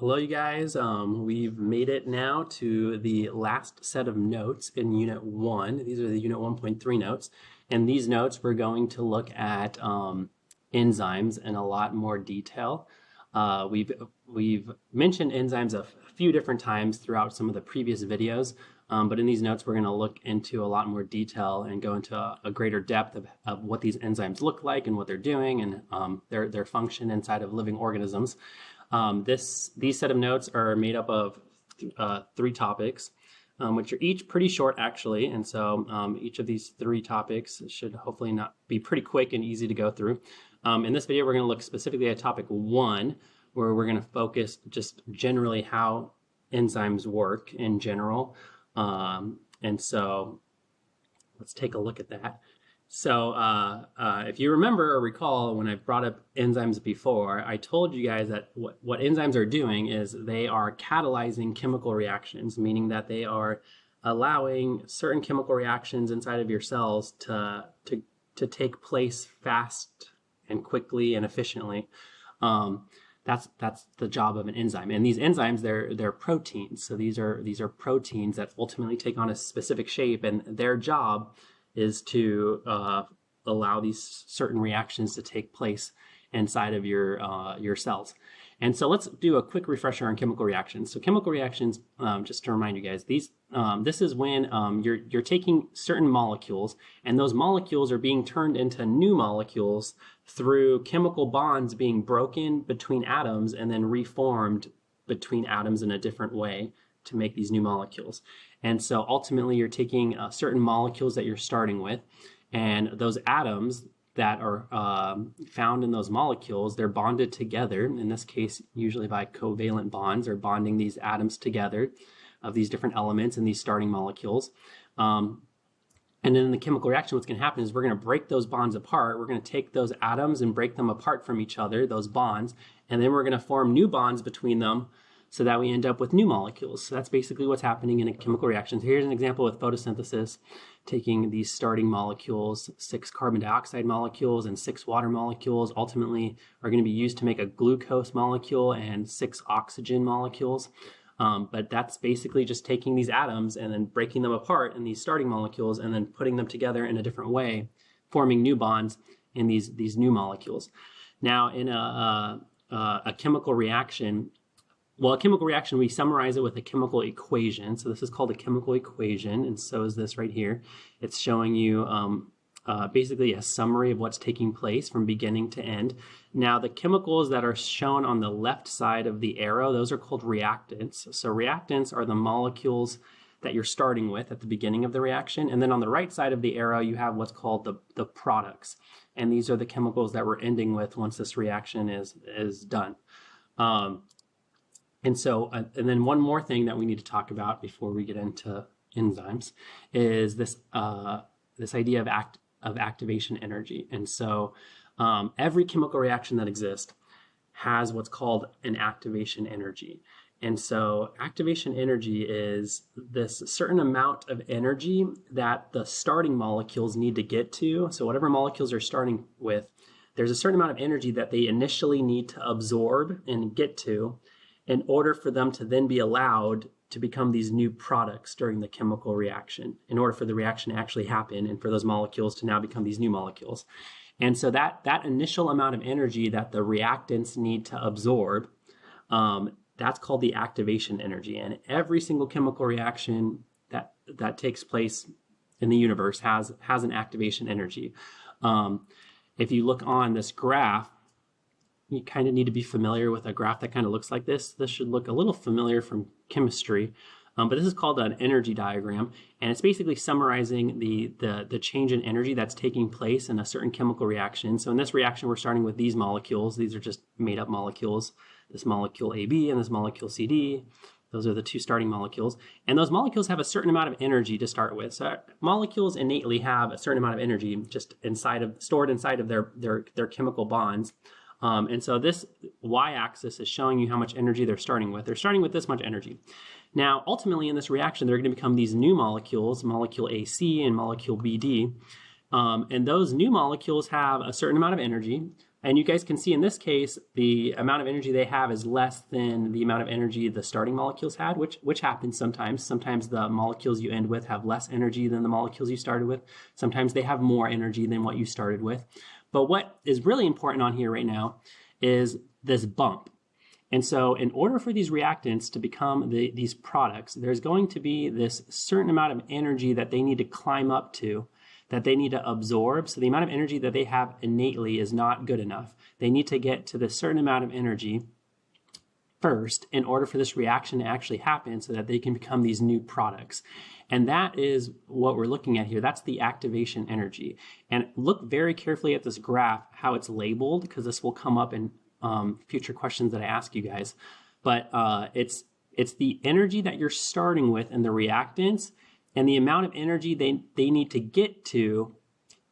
Hello, you guys. We've made it now to the last set of notes in Unit 1. These are the Unit 1.3 notes. And these notes, we're going to look at enzymes in a lot more detail. We've mentioned enzymes a few different times throughout some of the previous videos, but in these notes, we're going to look into a lot more detail and go into a greater depth of what these enzymes look like and what they're doing and their function inside of living organisms. These set of notes are made up of 3 topics, which are each pretty short actually, and so each of these 3 topics should hopefully not be pretty quick and easy to go through. In this video, we're going to look specifically at topic 1, where we're going to focus just generally how enzymes work in general, and so let's take a look at that. So if you remember or recall, when I've brought up enzymes before, I told you guys that what enzymes are doing is they are catalyzing chemical reactions, meaning that they are allowing certain chemical reactions inside of your cells to take place fast and quickly and efficiently. That's the job of an enzyme. And these enzymes, they're proteins. So these are proteins that ultimately take on a specific shape, and their job is to allow these certain reactions to take place inside of your cells. And so let's do a quick refresher on chemical reactions. So chemical reactions, just to remind you guys, this is when you're taking certain molecules, and those molecules are being turned into new molecules through chemical bonds being broken between atoms and then reformed between atoms in a different way to make these new molecules. And so ultimately you're taking certain molecules that you're starting with, and those atoms that are found in those molecules, they're bonded together, in this case usually by covalent bonds, or bonding these atoms together of these different elements in these starting molecules. And then in the chemical reaction, what's going to happen is we're going to break those bonds apart. We're going to take those atoms and break them apart from each other, those bonds, and then we're going to form new bonds between them, so that we end up with new molecules. So that's basically what's happening in a chemical reaction. So here's an example with photosynthesis, taking these starting molecules, 6 carbon dioxide molecules and 6 water molecules, ultimately are going to be used to make a glucose molecule and 6 oxygen molecules. But that's basically just taking these atoms and then breaking them apart in these starting molecules and then putting them together in a different way, forming new bonds in these new molecules. Now in a chemical reaction, well, a chemical reaction, we summarize it with a chemical equation. So this is called a chemical equation, and so is this right here. It's showing you basically a summary of what's taking place from beginning to end. Now, the chemicals that are shown on the left side of the arrow, those are called reactants. So reactants are the molecules that you're starting with at the beginning of the reaction. And then on the right side of the arrow, you have what's called the products. And these are the chemicals that we're ending with once this reaction is done. And so, and then one more thing that we need to talk about before we get into enzymes is this idea of activation energy. And so, every chemical reaction that exists has what's called an activation energy. And so, activation energy is this certain amount of energy that the starting molecules need to get to. So, whatever molecules are starting with, there's a certain amount of energy that they initially need to absorb and get to, in order for them to then be allowed to become these new products during the chemical reaction, in order for the reaction to actually happen and for those molecules to now become these new molecules. And so that initial amount of energy that the reactants need to absorb, that's called the activation energy. And every single chemical reaction that takes place in the universe has an activation energy. If you look on this graph, you kind of need to be familiar with a graph that kind of looks like this. This should look a little familiar from chemistry, but this is called an energy diagram, and it's basically summarizing the change in energy that's taking place in a certain chemical reaction. So in this reaction, we're starting with these molecules. These are just made up molecules, this molecule AB and this molecule CD. Those are the 2 starting molecules, and those molecules have a certain amount of energy to start with. So molecules innately have a certain amount of energy just stored inside of their chemical bonds. And so this y-axis is showing you how much energy they're starting with. They're starting with this much energy. Now, ultimately in this reaction, they're going to become these new molecules, molecule AC and molecule BD. And those new molecules have a certain amount of energy. And you guys can see in this case, the amount of energy they have is less than the amount of energy the starting molecules had, which happens sometimes. Sometimes the molecules you end with have less energy than the molecules you started with. Sometimes they have more energy than what you started with. But what is really important on here right now is this bump. And so in order for these reactants to become these products, there's going to be this certain amount of energy that they need to climb up to, that they need to absorb. So the amount of energy that they have innately is not good enough. They need to get to this certain amount of energy first in order for this reaction to actually happen so that they can become these new products. And that is what we're looking at here. That's the activation energy. And look very carefully at this graph, how it's labeled, because this will come up in future questions that I ask you guys. But it's the energy that you're starting with in the reactants and the amount of energy they need to get to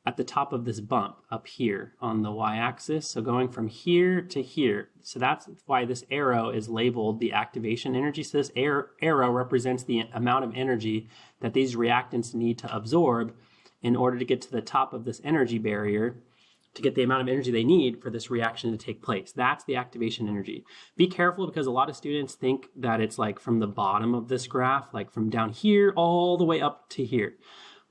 at the top of this bump up here on the y-axis. So going from here to here. So that's why this arrow is labeled the activation energy. So this arrow represents the amount of energy that these reactants need to absorb in order to get to the top of this energy barrier to get the amount of energy they need for this reaction to take place. That's the activation energy. Be careful because a lot of students think that it's like from the bottom of this graph, like from down here all the way up to here.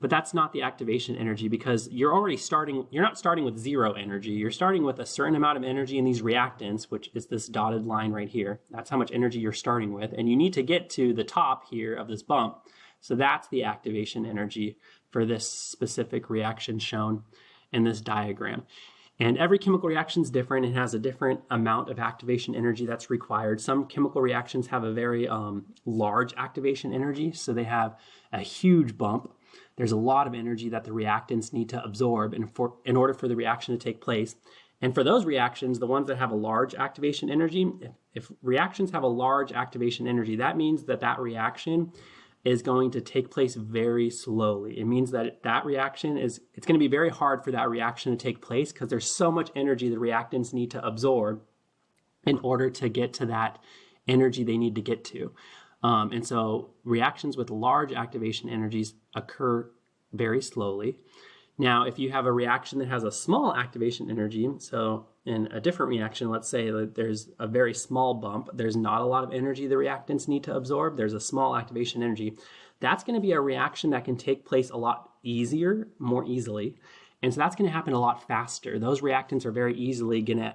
But that's not the activation energy because you're not starting with zero energy. You're starting with a certain amount of energy in these reactants, which is this dotted line right here. That's how much energy you're starting with. And you need to get to the top here of this bump. So that's the activation energy for this specific reaction shown in this diagram. And every chemical reaction is different. It has a different amount of activation energy that's required. Some chemical reactions have a very large activation energy, so they have a huge bump. There's a lot of energy that the reactants need to absorb in order for the reaction to take place. And for those reactions, the ones that have a large activation energy, if reactions have a large activation energy, that means that that reaction is going to take place very slowly. It means that that reaction it's going to be very hard for that reaction to take place because there's so much energy the reactants need to absorb in order to get to that energy they need to get to. And so reactions with large activation energies occur very slowly. Now, if you have a reaction that has a small activation energy, so in a different reaction, let's say that there's a very small bump, there's not a lot of energy the reactants need to absorb, there's a small activation energy, that's going to be a reaction that can take place a lot easier, more easily. And so that's going to happen a lot faster. Those reactants are very easily going to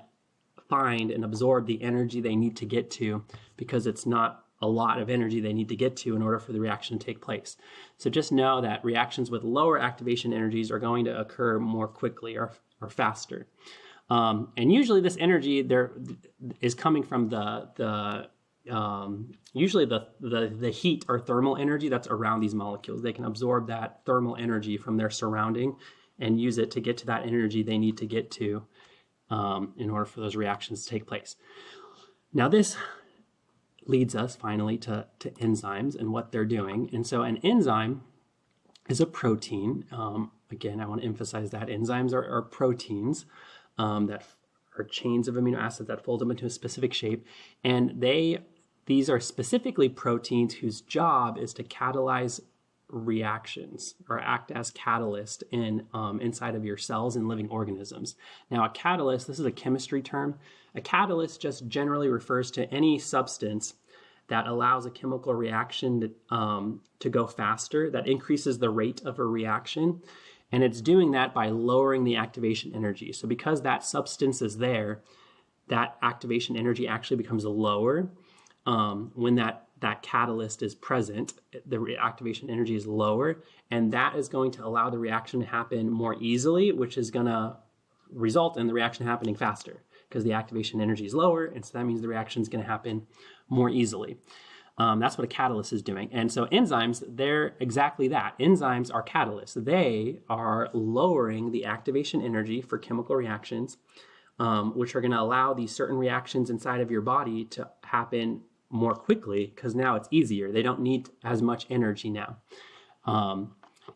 find and absorb the energy they need to get to because it's not a lot of energy they need to get to in order for the reaction to take place. So just know that reactions with lower activation energies are going to occur more quickly or faster. And usually this energy there is coming from usually the heat or thermal energy that's around these molecules. They can absorb that thermal energy from their surrounding and use it to get to that energy they need to get to in order for those reactions to take place. Now this leads us finally to enzymes and what they're doing. And so an enzyme is a protein. Again, I want to emphasize that enzymes are proteins that are chains of amino acids that fold them into a specific shape. And these are specifically proteins whose job is to catalyze reactions or act as catalyst inside of your cells and living organisms. Now, a catalyst, this is a chemistry term. A catalyst just generally refers to any substance that allows a chemical reaction to go faster, that increases the rate of a reaction. And it's doing that by lowering the activation energy. So because that substance is there, that activation energy actually becomes lower. When that catalyst is present, the activation energy is lower, and that is going to allow the reaction to happen more easily, which is going to result in the reaction happening faster because the activation energy is lower, and so that means the reaction is going to happen more easily. That's what a catalyst is doing. And so enzymes, they're exactly that. Enzymes are catalysts. They are lowering the activation energy for chemical reactions, which are going to allow these certain reactions inside of your body to happen more quickly because now it's easier. They don't need as much energy now.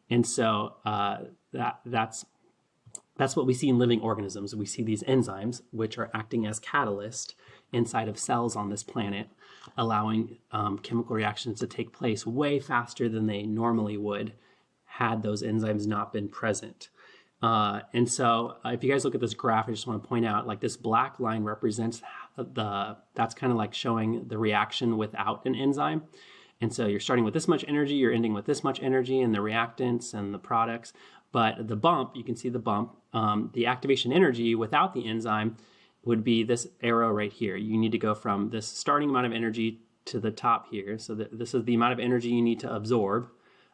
And so that's what we see in living organisms. We see these enzymes, which are acting as catalysts inside of cells on this planet, allowing chemical reactions to take place way faster than they normally would had those enzymes not been present. And so if you guys look at this graph, I just want to point out, like, this black line represents that's kind of like showing the reaction without an enzyme. And so you're starting with this much energy, you're ending with this much energy, and the reactants and the products. But the bump, you can see the bump, the activation energy without the enzyme would be this arrow right here. You need to go from this starting amount of energy to the top here. So this is the amount of energy you need to absorb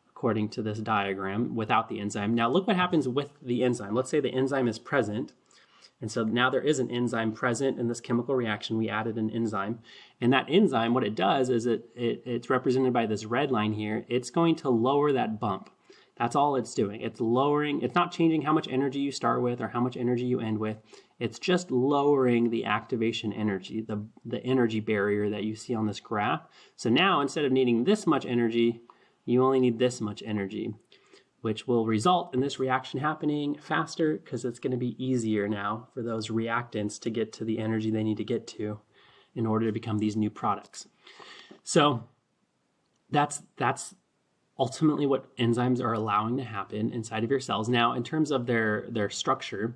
according to this diagram without the enzyme. Now look what happens with the enzyme. Let's say the enzyme is present. And so now there is an enzyme present in this chemical reaction. We added an enzyme. And that enzyme, what it does is it's represented by this red line here. It's going to lower that bump. That's all it's doing. It's lowering, it's not changing how much energy you start with or how much energy you end with. It's just lowering the activation energy, the energy barrier that you see on this graph. So now instead of needing this much energy, you only need this much energy, which will result in this reaction happening faster because it's going to be easier now for those reactants to get to the energy they need to get to in order to become these new products. So that's ultimately what enzymes are allowing to happen inside of your cells. Now, in terms of their structure,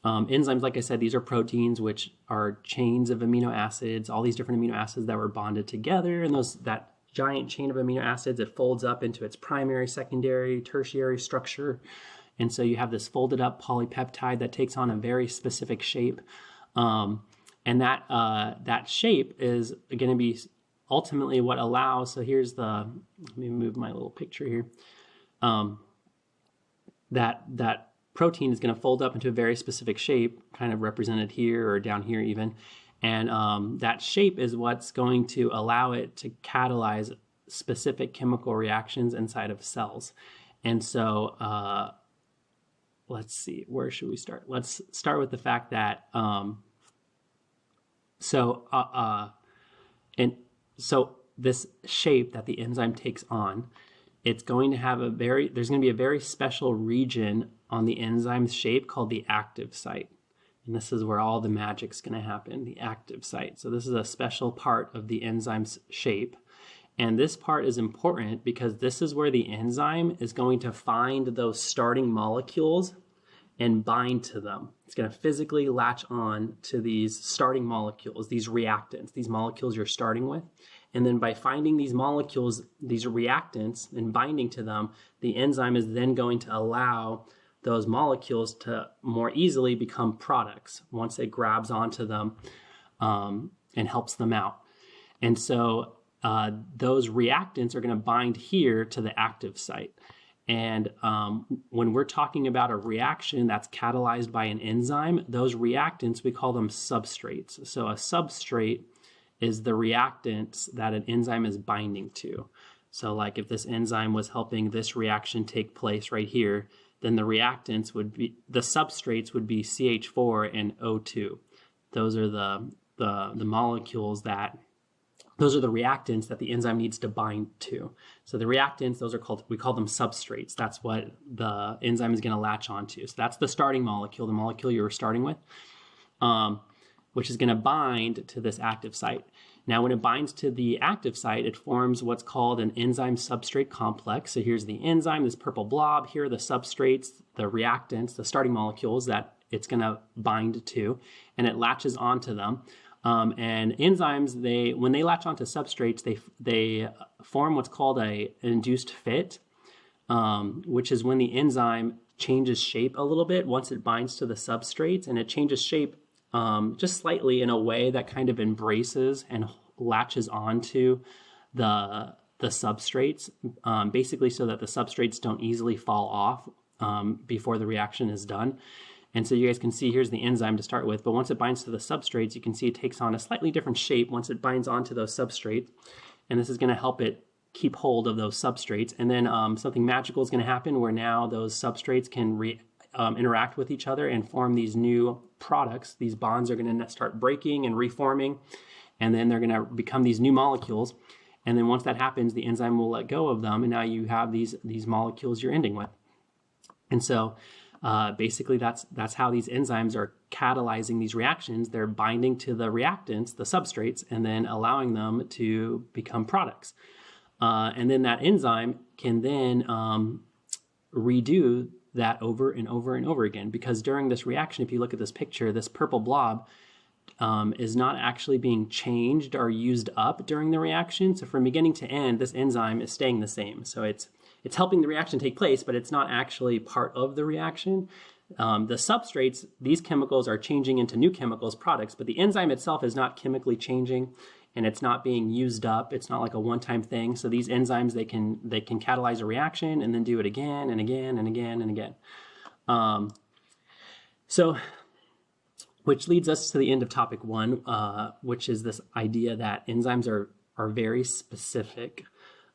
enzymes, like I said, these are proteins, which are chains of amino acids, all these different amino acids that were bonded together, and that giant chain of amino acids, it folds up into its primary, secondary, tertiary structure. And so you have this folded up polypeptide that takes on a very specific shape. And that shape is going to be ultimately what allows, so here's let me move my little picture here. That protein is going to fold up into a very specific shape, kind of represented here or down here even. And that shape is what's going to allow it to catalyze specific chemical reactions inside of cells. And so let's see, where should we start? Let's start with the fact that, so this shape that the enzyme takes on, it's going to have there's going to be a very special region on the enzyme's shape called the active site. And this is where all the magic's going to happen, the active site. So this is a special part of the enzyme's shape. And this part is important because this is where the enzyme is going to find those starting molecules and bind to them. It's going to physically latch on to these starting molecules, these reactants, these molecules you're starting with. And then by finding these molecules, these reactants, and binding to them, the enzyme is then going to allow those molecules to more easily become products once it grabs onto them and helps them out. And so those reactants are going to bind here to the active site. And when we're talking about a reaction that's catalyzed by an enzyme, those reactants, we call them substrates. So a substrate is the reactants that an enzyme is binding to. So like if this enzyme was helping this reaction take place right here, then the reactants would be, the substrates would be CH4 and O2. Those are the molecules those are the reactants that the enzyme needs to bind to. So the reactants, we call them substrates. That's what the enzyme is going to latch onto. So that's the starting molecule, the molecule you were starting with, which is going to bind to this active site. Now, when it binds to the active site, it forms what's called an enzyme substrate complex. So here's the enzyme, this purple blob. Here are the substrates, the reactants, the starting molecules that it's going to bind to, and it latches onto them. And enzymes, when they latch onto substrates, they form what's called an induced fit, which is when the enzyme changes shape a little bit once it binds to the substrates, and it changes shape just slightly in a way that kind of embraces and latches onto the substrates, basically so that the substrates don't easily fall off before the reaction is done. And so you guys can see here's the enzyme to start with, but once it binds to the substrates, you can see it takes on a slightly different shape once it binds onto those substrates. And this is going to help it keep hold of those substrates. And then something magical is going to happen where now those substrates can interact with each other and form these new products. These bonds are going to start breaking and reforming, and then they're going to become these new molecules. And then once that happens, the enzyme will let go of them, and now you have these molecules you're ending with. And so basically that's how these enzymes are catalyzing these reactions. They're binding to the reactants, the substrates, and then allowing them to become products. And then that enzyme can then redo that over and over and over again, because during this reaction, if you look at this picture, this purple blob is not actually being changed or used up during the reaction. So from beginning to end, this enzyme is staying the same. So it's helping the reaction take place, but it's not actually part of the reaction. The substrates, these chemicals are changing into new chemicals, products, but the enzyme itself is not chemically changing, and it's not being used up. It's not like a one-time thing. So these enzymes, they can catalyze a reaction and then do it again and again and again and again. Which leads us to the end of topic 1, which is this idea that enzymes are very specific.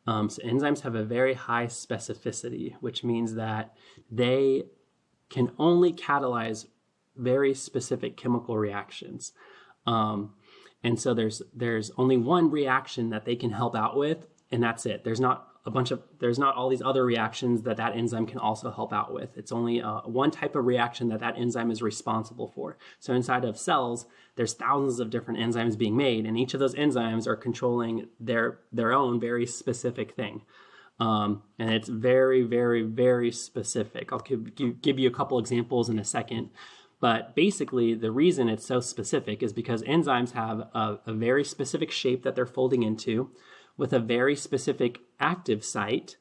So enzymes have a very high specificity, which means that they can only catalyze very specific chemical reactions. And so there's only one reaction that they can help out with, and that's it. There's not all these other reactions that enzyme can also help out with. It's only one type of reaction that enzyme is responsible for. So inside of cells, there's thousands of different enzymes being made, and each of those enzymes are controlling their own very specific thing. And it's very, very, very specific. I'll give you a couple examples in a second. But basically, the reason it's so specific is because enzymes have a very specific shape that they're folding into with a very specific active site,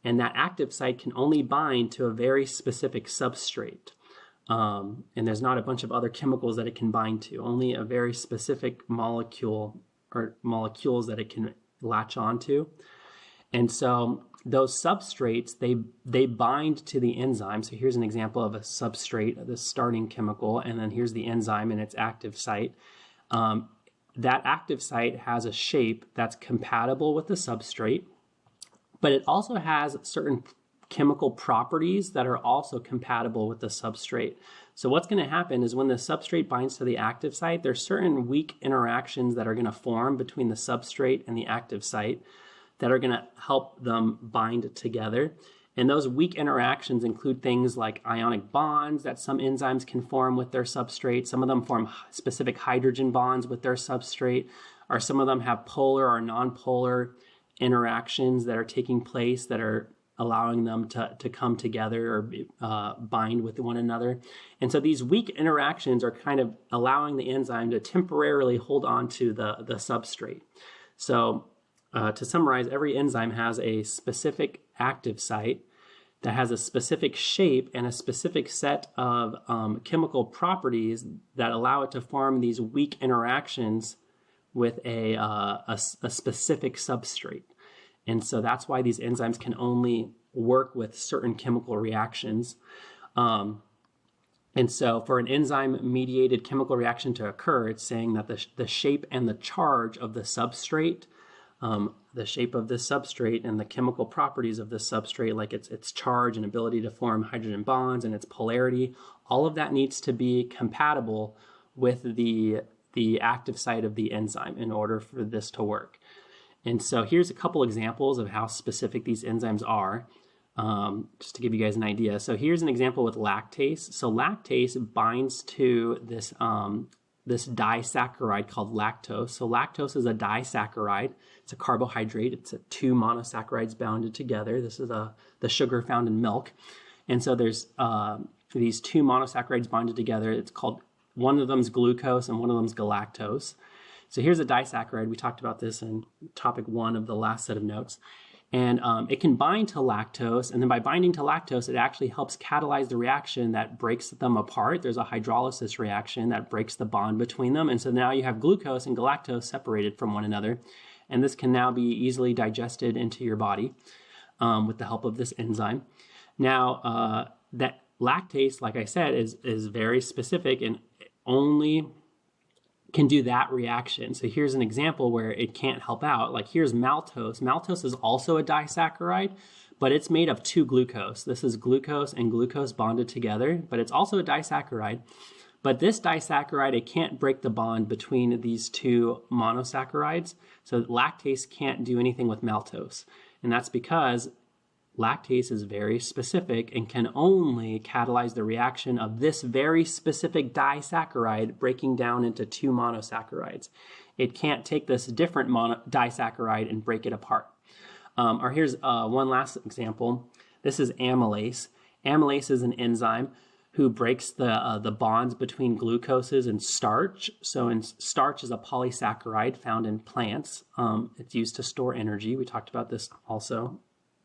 and that active site can only bind to a very specific substrate. And there's not a bunch of other chemicals that it can bind to, only a very specific molecule or molecules that it can latch onto. And so those substrates, they bind to the enzyme. So here's an example of a substrate, the starting chemical, and then here's the enzyme and its active site. That active site has a shape that's compatible with the substrate, but it also has certain chemical properties that are also compatible with the substrate. So what's going to happen is when the substrate binds to the active site, there's certain weak interactions that are going to form between the substrate and the active site that are going to help them bind together. And those weak interactions include things like ionic bonds that some enzymes can form with their substrate. Some of them form specific hydrogen bonds with their substrate, or some of them have polar or nonpolar interactions that are taking place that are allowing them to come together or bind with one another. And so these weak interactions are kind of allowing the enzyme to temporarily hold on to the substrate. So to summarize, every enzyme has a specific active site that has a specific shape and a specific set of chemical properties that allow it to form these weak interactions with a specific substrate. And so that's why these enzymes can only work with certain chemical reactions. And so for an enzyme-mediated chemical reaction to occur, it's saying that the shape and the charge of the substrate, the shape of this substrate and the chemical properties of this substrate, like its charge and ability to form hydrogen bonds and its polarity, all of that needs to be compatible with the active site of the enzyme in order for this to work. And so here's a couple examples of how specific these enzymes are, just to give you guys an idea. So here's an example with lactase. So lactase binds to this disaccharide called lactose. So lactose is a disaccharide. It's a carbohydrate. It's two monosaccharides bounded together. This is the sugar found in milk. And so there's these two monosaccharides bonded together. It's called, one of them is glucose and one of them is galactose. So here's a disaccharide. We talked about this in topic 1 of the last set of notes. And it can bind to lactose, and then by binding to lactose, it actually helps catalyze the reaction that breaks them apart. There's a hydrolysis reaction that breaks the bond between them, and so now you have glucose and galactose separated from one another, and this can now be easily digested into your body with the help of this enzyme. Now, that lactase, like I said, is very specific and only can do that reaction. So here's an example where it can't help out. Like here's maltose. Maltose is also a disaccharide, but it's made of two glucose. This is glucose and glucose bonded together, but it's also a disaccharide. But this disaccharide, it can't break the bond between these two monosaccharides. So lactase can't do anything with maltose. And that's because lactase is very specific and can only catalyze the reaction of this very specific disaccharide breaking down into two monosaccharides. It can't take this different disaccharide and break it apart. Or here's one last example. This is amylase. Amylase is an enzyme who breaks the bonds between glucoses and starch. So starch is a polysaccharide found in plants. It's used to store energy. We talked about this also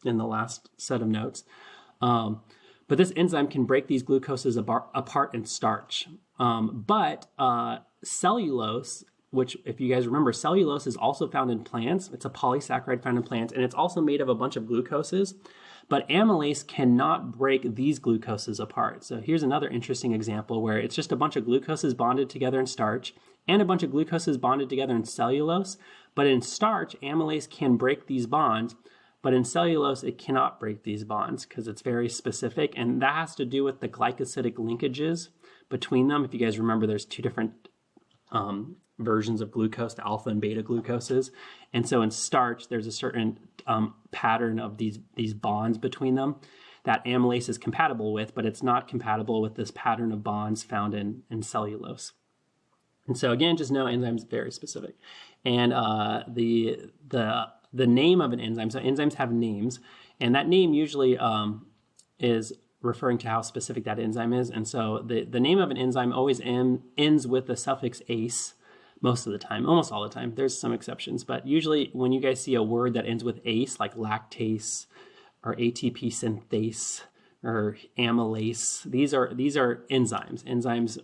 in the last set of notes. But this enzyme can break these glucoses apart in starch. But cellulose, which if you guys remember, cellulose is also found in plants. It's a polysaccharide found in plants, and it's also made of a bunch of glucoses. But amylase cannot break these glucoses apart. So here's another interesting example where it's just a bunch of glucoses bonded together in starch and a bunch of glucoses bonded together in cellulose. But in starch, amylase can break these bonds, but in cellulose, it cannot break these bonds because it's very specific. And that has to do with the glycosidic linkages between them. If you guys remember, there's two different versions of glucose, the alpha and beta glucoses. And so in starch, there's a certain pattern of these bonds between them that amylase is compatible with, but it's not compatible with this pattern of bonds found in cellulose. And so again, just know enzymes very specific. And the name of an enzyme, so enzymes have names, and that name usually is referring to how specific that enzyme is. And so the name of an enzyme always ends with the suffix ase most of the time, almost all the time. There's some exceptions, but usually when you guys see a word that ends with ase, like lactase or ATP synthase or amylase, these are enzymes. Enzymes,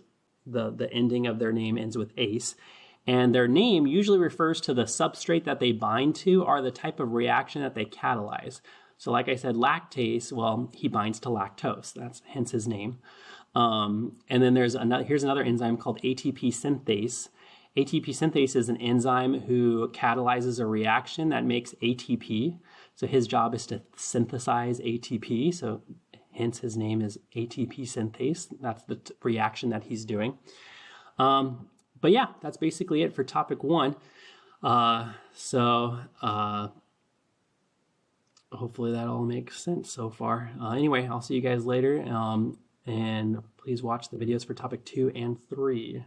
the ending of their name ends with ase. And their name usually refers to the substrate that they bind to or the type of reaction that they catalyze. So like I said, lactase, well, he binds to lactose. That's hence his name. And then here's another enzyme called ATP synthase. ATP synthase is an enzyme who catalyzes a reaction that makes ATP. So his job is to synthesize ATP. So hence his name is ATP synthase. That's the reaction that he's doing. But yeah, that's basically it for topic 1. Hopefully that all makes sense so far. Anyway, I'll see you guys later. And please watch the videos for topic 2 and 3.